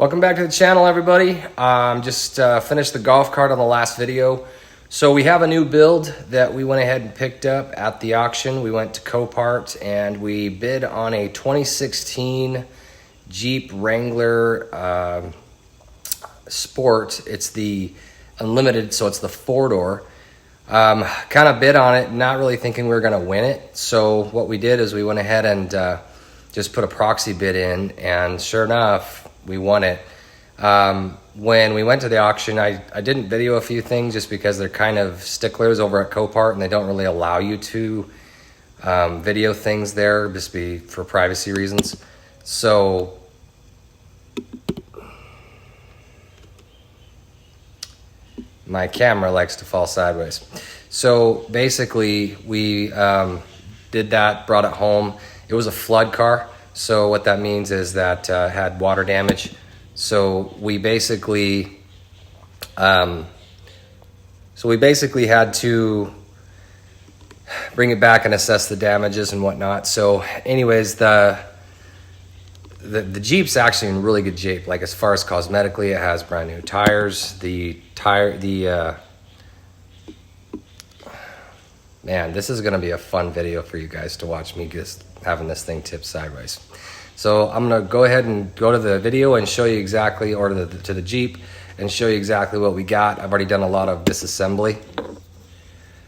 Welcome back to the channel, everybody. Just finished the golf cart on the last video. So we have a new build that we went ahead and picked up at the auction. We went to Copart and we bid on a 2016 Jeep Wrangler Sport. It's the unlimited, so it's the four-door. Kind of bid on it, not really thinking we were going to win it. So what we did is we went ahead and just put a proxy bid in, and sure enough, we won it. When we went to the auction, I didn't video a few things just because they're kind of sticklers over at Copart and they don't really allow you to video things there, just for privacy reasons. So my camera likes to fall sideways. So basically we did that, brought it home. It was a flood car. So what that means is that it had water damage. So we basically had to bring it back and assess the damages and whatnot. So anyways, the Jeep's actually in really good shape. Like as far as cosmetically, it has brand new tires. Man, this is gonna be a fun video for you guys to watch me just having this thing tipped sideways. So I'm gonna go ahead and go to the video and show you exactly, or to the Jeep, and show you exactly what we got. I've already done a lot of disassembly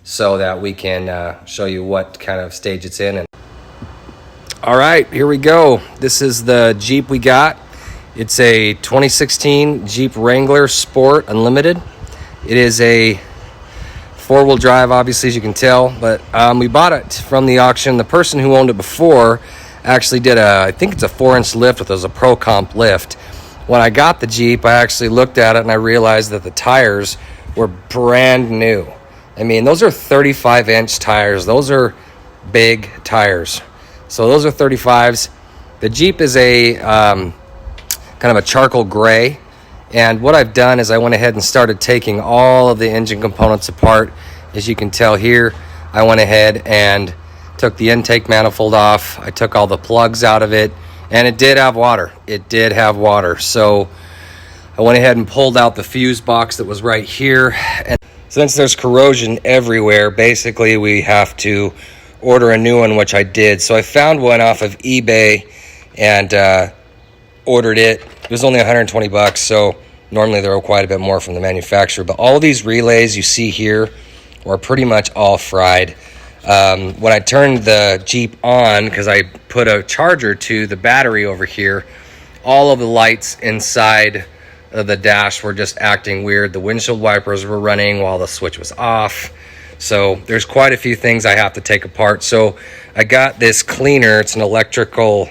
so that we can show you what kind of stage it's in. And all right, here we go. This is the Jeep we got. It's a 2016 Jeep Wrangler Sport Unlimited. It is a four-wheel drive, obviously, as you can tell, but we bought it from the auction. The person who owned it before actually did I think it's a 4-inch lift, it was a Pro Comp lift. When I got the Jeep, I actually looked at it and I realized that the tires were brand new. I mean, those are 35-inch tires. Those are big tires. So those are 35s. The Jeep is a kind of a charcoal gray. And what I've done is I went ahead and started taking all of the engine components apart. As you can tell here, I went ahead and took the intake manifold off. I took all the plugs out of it, and it did have water. It did have water. So I went ahead and pulled out the fuse box that was right here. And since there's corrosion everywhere, basically we have to order a new one, which I did. So I found one off of eBay and ordered it. It was only 120 bucks, so normally they're quite a bit more from the manufacturer. But all of these relays you see here were pretty much all fried. When I turned the Jeep on, because I put a charger to the battery over here, all of the lights inside of the dash were just acting weird. The windshield wipers were running while the switch was off. So there's quite a few things I have to take apart. So I got this cleaner. It's an electrical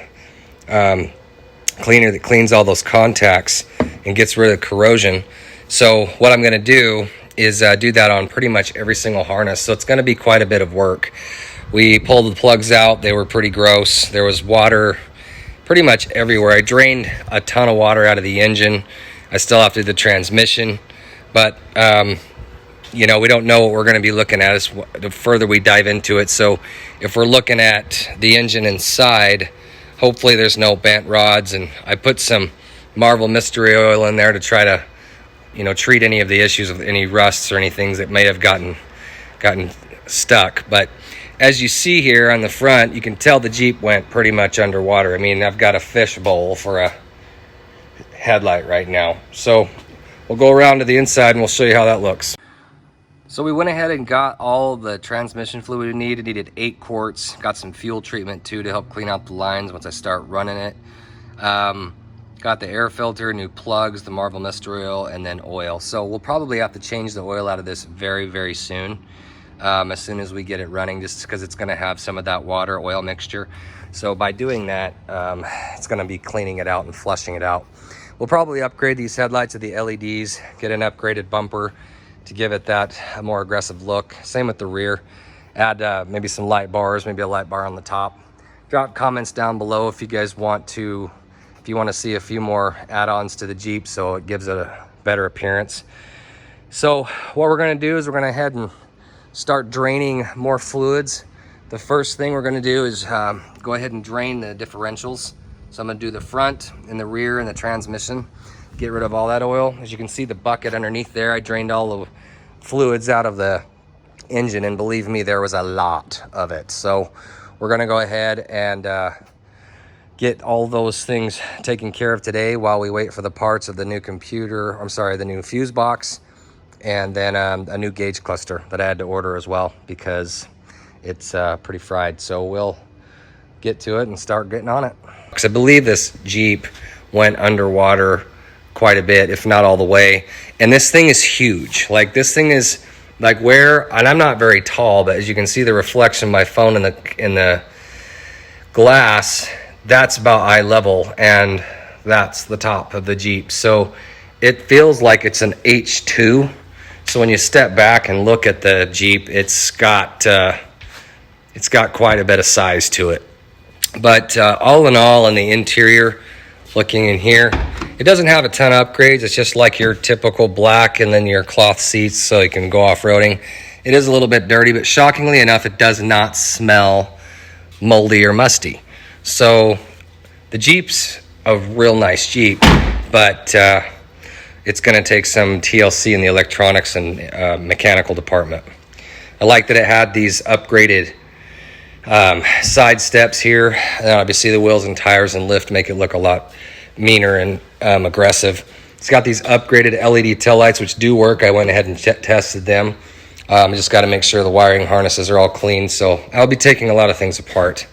cleaner that cleans all those contacts and gets rid of corrosion. So what I'm going to do is do that on pretty much every single harness. So it's going to be quite a bit of work. We pulled the plugs out. They were pretty gross. There was water pretty much everywhere. I drained a ton of water out of the engine. I still have to do the transmission, but you know, we don't know what we're going to be looking at the further we dive into it. So if we're looking at the engine inside, hopefully there's no bent rods, and I put some Marvel Mystery Oil in there to try to, you know, treat any of the issues with any rusts or anything that may have gotten stuck. But as you see here on the front, you can tell the Jeep went pretty much underwater. I mean, I've got a fish bowl for a headlight right now. So we'll go around to the inside and we'll show you how that looks. So we went ahead and got all the transmission fluid we needed. Needed 8 quarts. Got some fuel treatment too to help clean out the lines once I start running it. Got the air filter, new plugs, the Marvel Mystery Oil, and then oil. So we'll probably have to change the oil out of this very, very soon. As soon as we get it running, just because it's going to have some of that water oil mixture. So by doing that, it's going to be cleaning it out and flushing it out. We'll probably upgrade these headlights to the LEDs, get an upgraded bumper to give it that more aggressive look. Same with the rear. Add maybe some light bars, maybe a light bar on the top. Drop comments down below if you guys want to, if you want to see a few more add-ons to the Jeep so it gives it a better appearance. So what we're going to do is we're going to head and start draining more fluids. The first thing we're going to do is go ahead and drain the differentials So I'm gonna do the front and the rear and the transmission, get rid of all that oil. As you can see the bucket underneath there, I drained all the fluids out of the engine, and believe me, there was a lot of it. So we're gonna go ahead and get all those things taken care of today while we wait for the parts of the new computer, I'm sorry, the new fuse box, and then a new gauge cluster that I had to order as well because it's pretty fried. So we'll get to it and start getting on it. Because I believe this Jeep went underwater quite a bit, if not all the way. And this thing is huge. Like, this thing is like where, and I'm not very tall, but as you can see the reflection of my phone in the glass, that's about eye level, and that's the top of the Jeep. So it feels like it's an H2. So when you step back and look at the Jeep, it's got quite a bit of size to it. But all in all, in the interior, looking in here, it doesn't have a ton of upgrades. It's just like your typical black and then your cloth seats so you can go off-roading. It is a little bit dirty, but shockingly enough, it does not smell moldy or musty. So the Jeep's a real nice Jeep, but it's going to take some TLC in the electronics and mechanical department. I like that it had these upgraded side steps here. Obviously the wheels and tires and lift make it look a lot meaner and aggressive. It's got these upgraded LED taillights which do work. I went ahead and tested them. I just got to make sure the wiring harnesses are all clean, so I'll be taking a lot of things apart.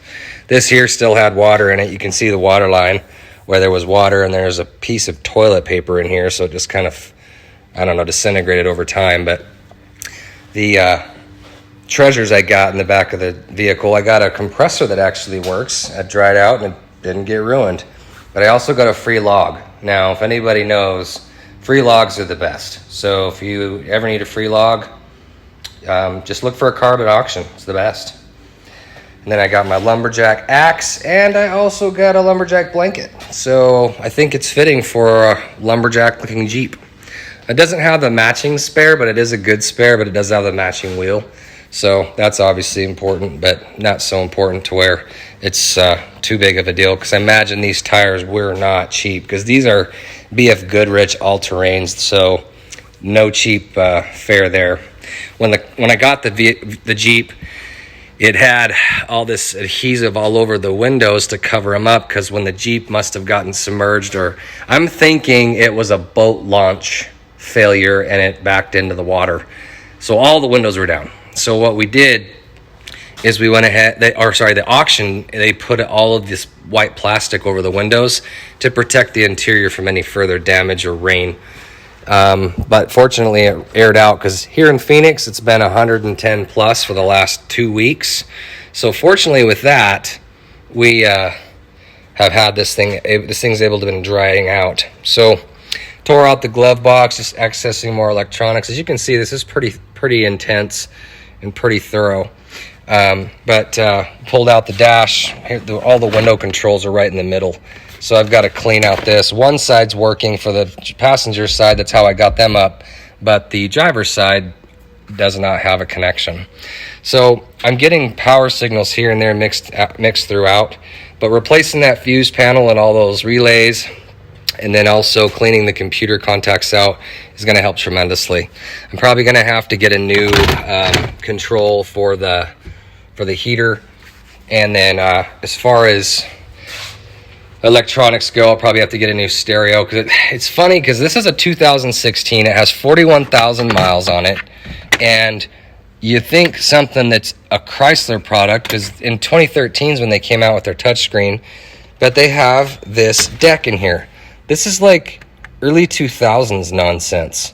This here still had water in it. You can see the water line where there was water, and there's a piece of toilet paper in here, so it just kind of, I don't know, disintegrated over time. But the treasures I got in the back of the vehicle, I got a compressor that actually works. I dried out and it didn't get ruined. But I also got a free log. Now, if anybody knows, free logs are the best. So if you ever need a free log, just look for a carb at auction. It's the best. And then I got my lumberjack axe, and I also got a lumberjack blanket. So I think it's fitting for a lumberjack looking Jeep. It doesn't have the matching spare, but it is a good spare, but it does have the matching wheel. So that's obviously important, but not so important to where it's too big of a deal, because I imagine these tires were not cheap, because these are BF Goodrich all-terrains, so no cheap fare there. When I got the Jeep, it had all this adhesive all over the windows to cover them up, because when the Jeep must have gotten submerged, or I'm thinking it was a boat launch failure and it backed into the water. So all the windows were down. So what we did is we went ahead, the auction, they put all of this white plastic over the windows to protect the interior from any further damage or rain. But fortunately it aired out, because here in Phoenix it's been 110 plus for the last 2 weeks. So fortunately with that, we have had this thing's able to been drying out. So tore out the glove box, just accessing more electronics. As you can see, this is pretty intense and pretty thorough. But pulled out the dash. All the window controls are right in the middle. So I've got to clean out this. One side's working for the passenger side. That's how I got them up. But the driver's side does not have a connection. So I'm getting power signals here and there mixed throughout. But replacing that fuse panel and all those relays, and then also cleaning the computer contacts out, is going to help tremendously. I'm probably going to have to get a new control for the heater. And then as far as electronics go, I'll probably have to get a new stereo, because it's funny, because this is a 2016. It has 41,000 miles on it, and you think something that's a Chrysler product, because in 2013 is when they came out with their touchscreen, but they have this deck in here. This is like early 2000s nonsense.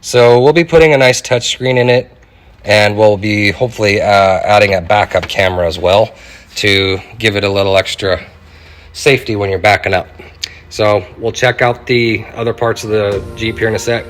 So we'll be putting a nice touchscreen in it, and we'll be hopefully adding a backup camera as well to give it a little extra safety when you're backing up. So we'll check out the other parts of the Jeep here in a sec.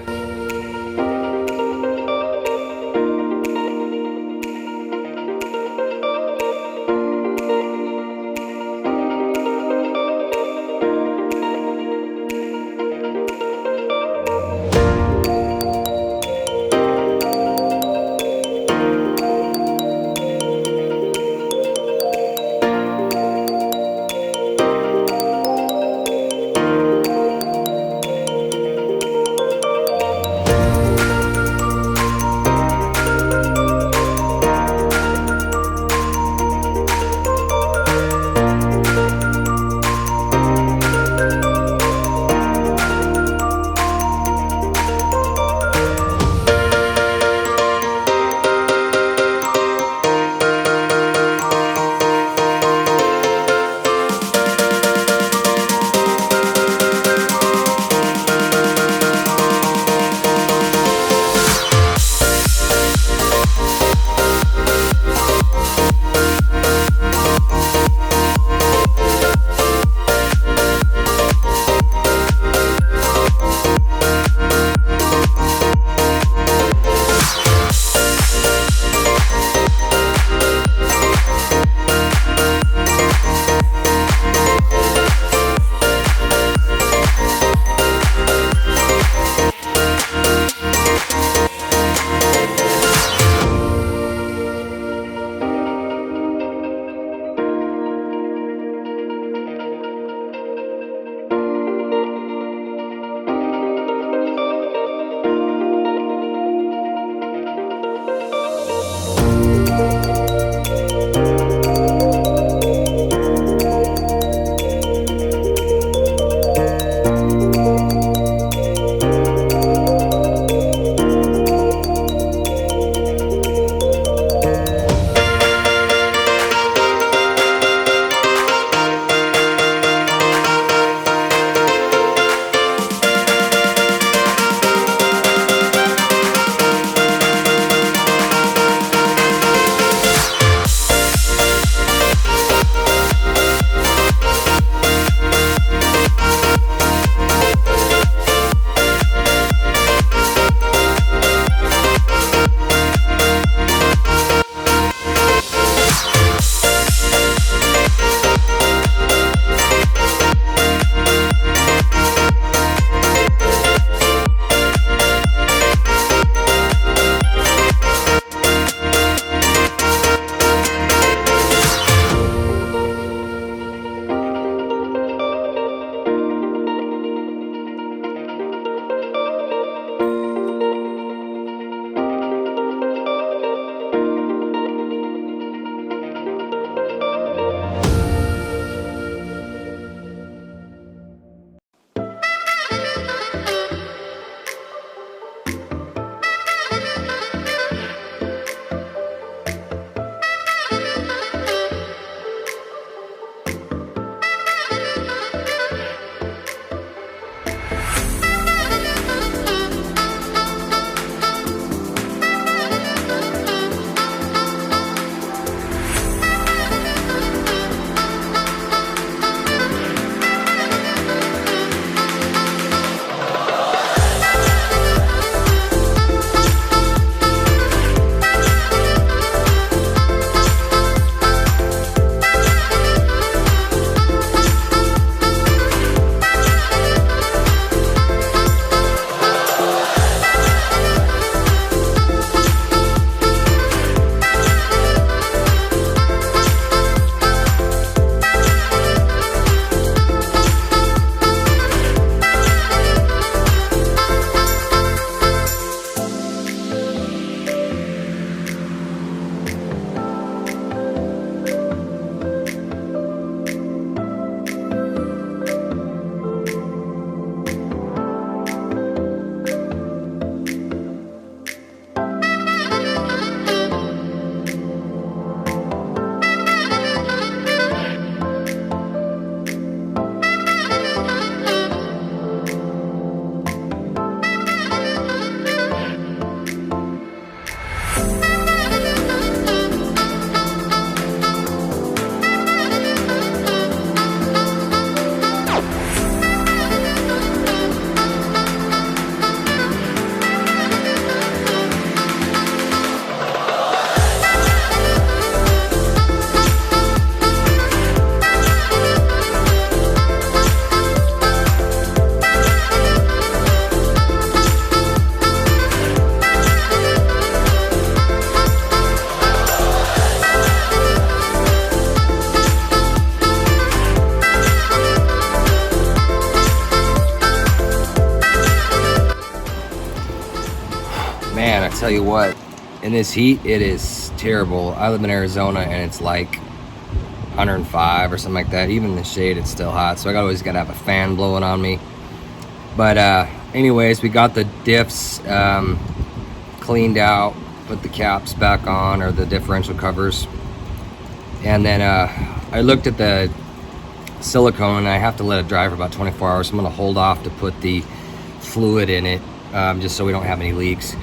Man, I tell you what, in this heat, it is terrible. I live in Arizona and it's like 105 or something like that. Even in the shade, it's still hot. So I always gotta have a fan blowing on me. But anyways, we got the diffs cleaned out, put the caps back on, or the differential covers. And then I looked at the silicone, and I have to let it dry for about 24 hours. So I'm gonna hold off to put the fluid in it, just so we don't have any leaks.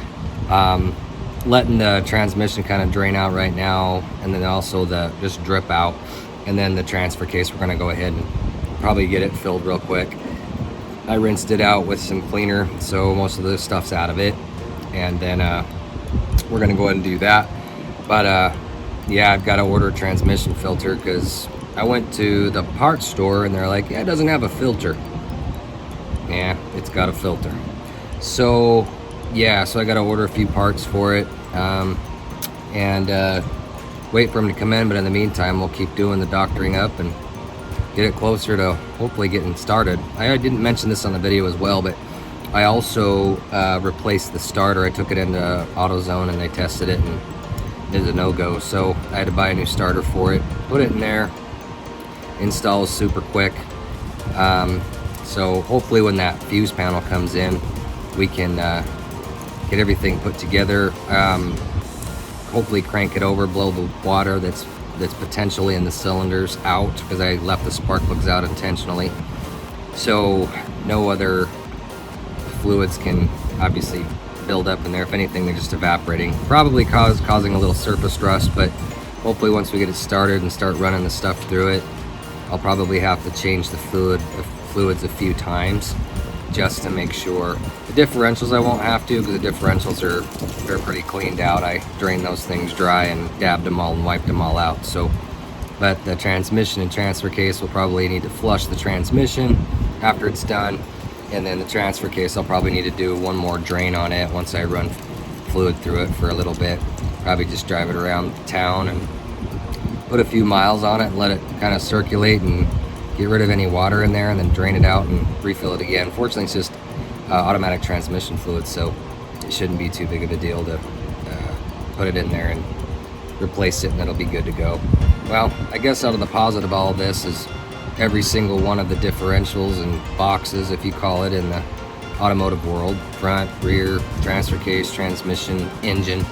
Letting the transmission kind of drain out right now, and then also the just drip out, and then the transfer case, we're gonna go ahead and probably get it filled real quick. I rinsed it out with some cleaner, so most of the stuff's out of it, and then we're gonna go ahead and do that. But yeah, I've got to order a transmission filter because I went to the parts store and they're like, yeah, it doesn't have a filter. Yeah, it's got a filter. So yeah, so I got to order a few parts for it, and wait for them to come in. But in the meantime, we'll keep doing the doctoring up and get it closer to hopefully getting started. I didn't mention this on the video as well, but I also replaced the starter. I took it into AutoZone and they tested it and it was a no-go. So I had to buy a new starter for it, put it in there. Install is super quick. So hopefully when that fuse panel comes in, we can get everything put together, hopefully crank it over, blow the water that's potentially in the cylinders out, because I left the spark plugs out intentionally, so no other fluids can obviously build up in there. If anything, they're just evaporating, probably causing a little surface rust. But hopefully once we get it started and start running the stuff through it, I'll probably have to change the fluids a few times just to make sure. The differentials I won't have to, because the differentials they're pretty cleaned out. I drained those things dry and dabbed them all and wiped them all out. So, but the transmission and transfer case will probably need to flush the transmission after it's done, and then the transfer case I'll probably need to do one more drain on it once I run fluid through it for a little bit. Probably just drive it around town and put a few miles on it and let it kind of circulate and get rid of any water in there, and then drain it out and refill it again. Fortunately, it's just automatic transmission fluid, so it shouldn't be too big of a deal to put it in there and replace it, and it'll be good to go. Well, I guess out of the positive, all of this is every single one of the differentials and boxes, if you call it, in the automotive world, front, rear, transfer case, transmission, engine,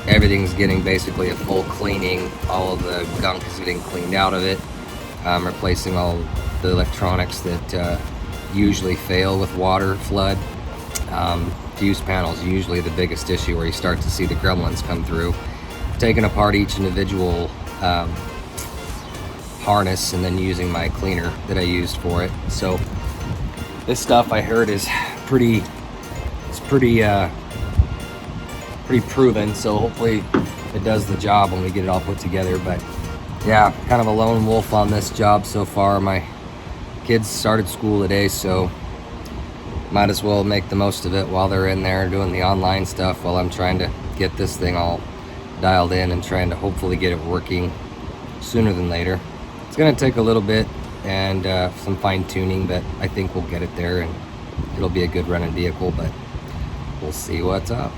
everything's getting basically a full cleaning. All of the gunk is getting cleaned out of it. Replacing all the electronics that usually fail with water flood. Fuse panels usually the biggest issue, where you start to see the gremlins come through. Taking apart each individual harness and then using my cleaner that I used for it. So this stuff, I heard, is pretty proven, so hopefully it does the job when we get it all put together. But yeah, kind of a lone wolf on this job so far. My kids started school today, so might as well make the most of it while they're in there doing the online stuff, while I'm trying to get this thing all dialed in and trying to hopefully get it working sooner than later. It's going to take a little bit and some fine tuning, but I think we'll get it there and it'll be a good running vehicle. But we'll see what's up.